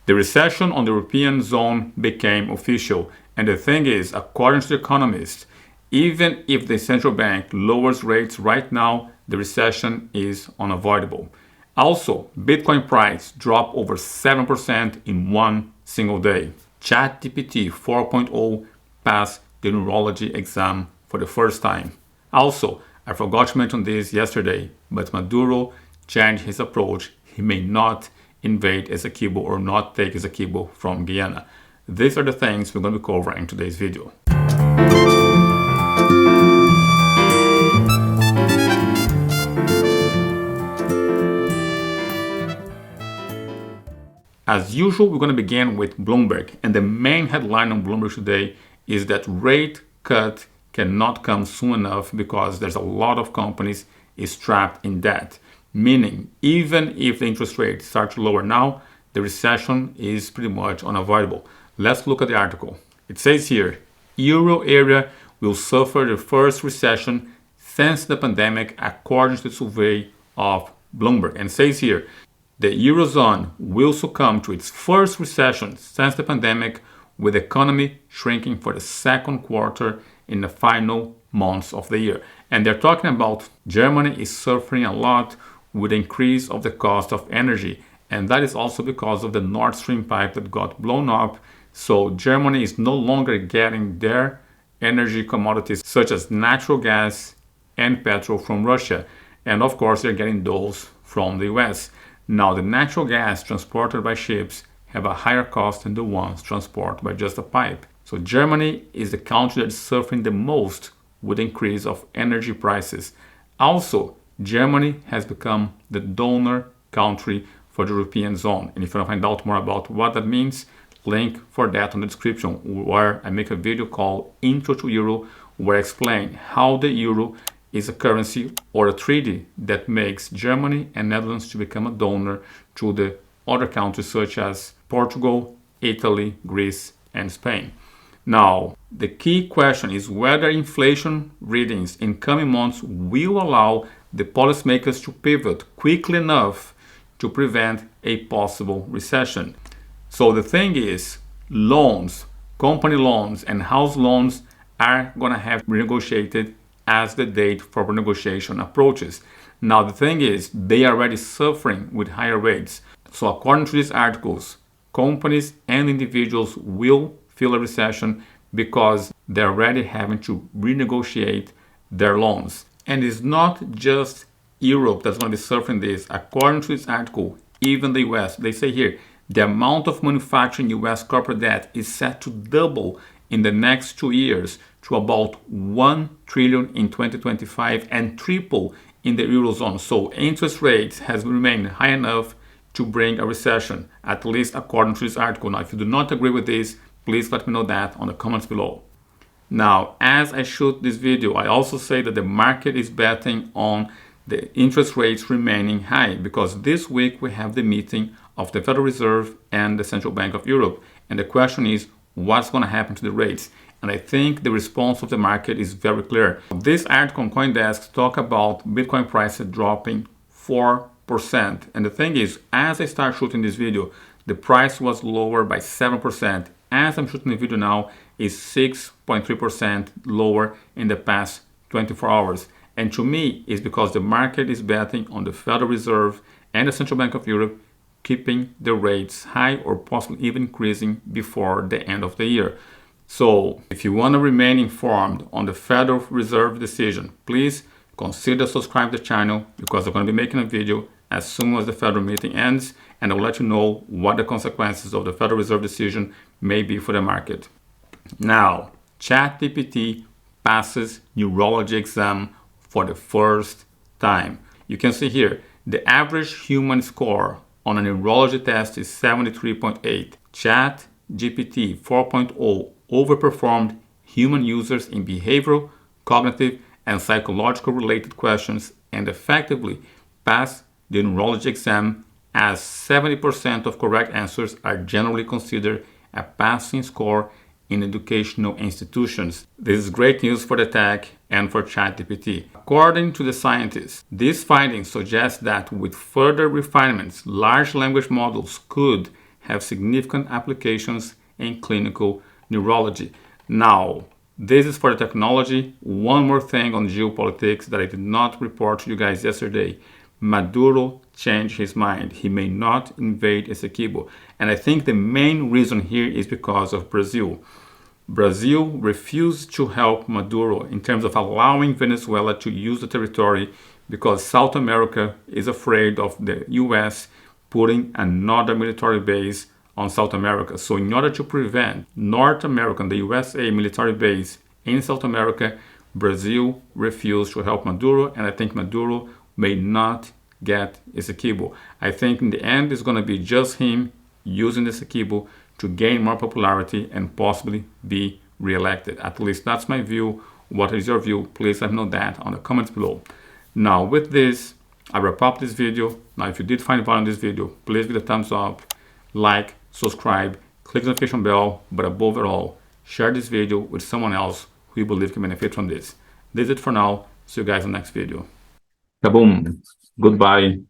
The recession on the European zone became official. And the thing is, according to the economists, even if the central bank lowers rates right now, the recession is unavoidable. Also, Bitcoin price dropped over 7% in one single day. ChatGPT 4.0 passed the Neurology exam for the first time. Also, I forgot to mention this yesterday, but Maduro changed his approach. He may not invade Essequibo or not take Essequibo from Guyana. These are the things we're going to cover in today's video. As usual, we're going to begin with Bloomberg, and the main headline on Bloomberg today is that rate cut cannot come soon enough because there's a lot of companies is trapped in debt. Meaning, even if the interest rates start to lower now, the recession is pretty much unavoidable. Let's look at the article. It says here, Euro area will suffer the first recession since the pandemic, according to the survey of Bloomberg. And it says here, the Eurozone will succumb to its first recession since the pandemic, with the economy shrinking for the second quarter in the final months of the year. And they're talking about Germany is suffering a lot with the increase of the cost of energy. And that is also because of the Nord Stream pipe that got blown up. So Germany is no longer getting their energy commodities such as natural gas and petrol from Russia. And of course, they're getting those from the US. Now, the natural gas transported by ships have a higher cost than the ones transported by just a pipe. So Germany is the country that is suffering the most with the increase of energy prices. Also, Germany has become the donor country for the European zone. And if you want to find out more about what that means, link for that on the description, where I make a video called Intro to Euro, where I explain how the euro is a currency or a treaty that makes Germany and Netherlands to become a donor to the other countries such as Portugal, Italy, Greece, and Spain. Now, the key question is whether inflation readings in coming months will allow the policymakers to pivot quickly enough to prevent a possible recession. So the thing is, loans, company loans, and house loans are going to have to be renegotiated as the date for renegotiation approaches. Now the thing is, they are already suffering with higher rates. So according to these articles, companies and individuals will feel a recession because they're already having to renegotiate their loans. And it's not just Europe that's going to be suffering this. According to this article, even the US, they say here, the amount of manufacturing US corporate debt is set to double in the next 2 years to about 1 trillion in 2025 and triple in the Eurozone. So interest rates has remained high enough to bring a recession, at least according to this article. Now, if you do not agree with this, please let me know that on the comments below. Now, as I shoot this video, I also say that the market is betting on the interest rates remaining high because this week we have the meeting of the Federal Reserve and the Central Bank of Europe. And the question is, what's going to happen to the rates? And I think the response of the market is very clear. This article on CoinDesk talk about Bitcoin prices dropping 4%. And the thing is, as I start shooting this video, the price was lower by 7%. As I'm shooting the video now, is 6.3% lower in the past 24 hours. And to me, it's because the market is betting on the Federal Reserve and the Central Bank of Europe keeping the rates high or possibly even increasing before the end of the year. So if you want to remain informed on the Federal Reserve decision, please consider subscribing to the channel because I'm going to be making a video as soon as the Federal meeting ends, and I'll let you know what the consequences of the Federal Reserve decision may be for the market. Now, ChatGPT passes Neurology exam for the first time. You can see here, the average human score on a neurology test is 73.8. ChatGPT 4.0 overperformed human users in behavioral, cognitive, and psychological related questions and effectively passed the neurology exam, as 70% of correct answers are generally considered a passing score in educational institutions. This is great news for the tech and for ChatGPT. According to the scientists, these findings suggest that with further refinements, large language models could have significant applications in clinical neurology. Now, this is for the technology. One more thing on geopolitics that I did not report to you guys yesterday. Maduro changed his mind. He may not invade Essequibo. And I think the main reason here is because of Brazil. Brazil refused to help Maduro in terms of allowing Venezuela to use the territory because South America is afraid of the US putting another military base on South America. So in order to prevent North America, the USA military base in South America, Brazil refused to help Maduro, and I think Maduro may not get Essequibo. I think in the end it's going to be just him using Essequibo to gain more popularity and possibly be re-elected. At least that's my view. What is your view? Please let me know that on the comments below. Now with this, I wrap up this video. Now if you did find value in this video, please give it a thumbs up, like, subscribe, click the notification bell, but above all, share this video with someone else who you believe can benefit from this. This is it for now. See you guys in the next video. Kaboom. Goodbye.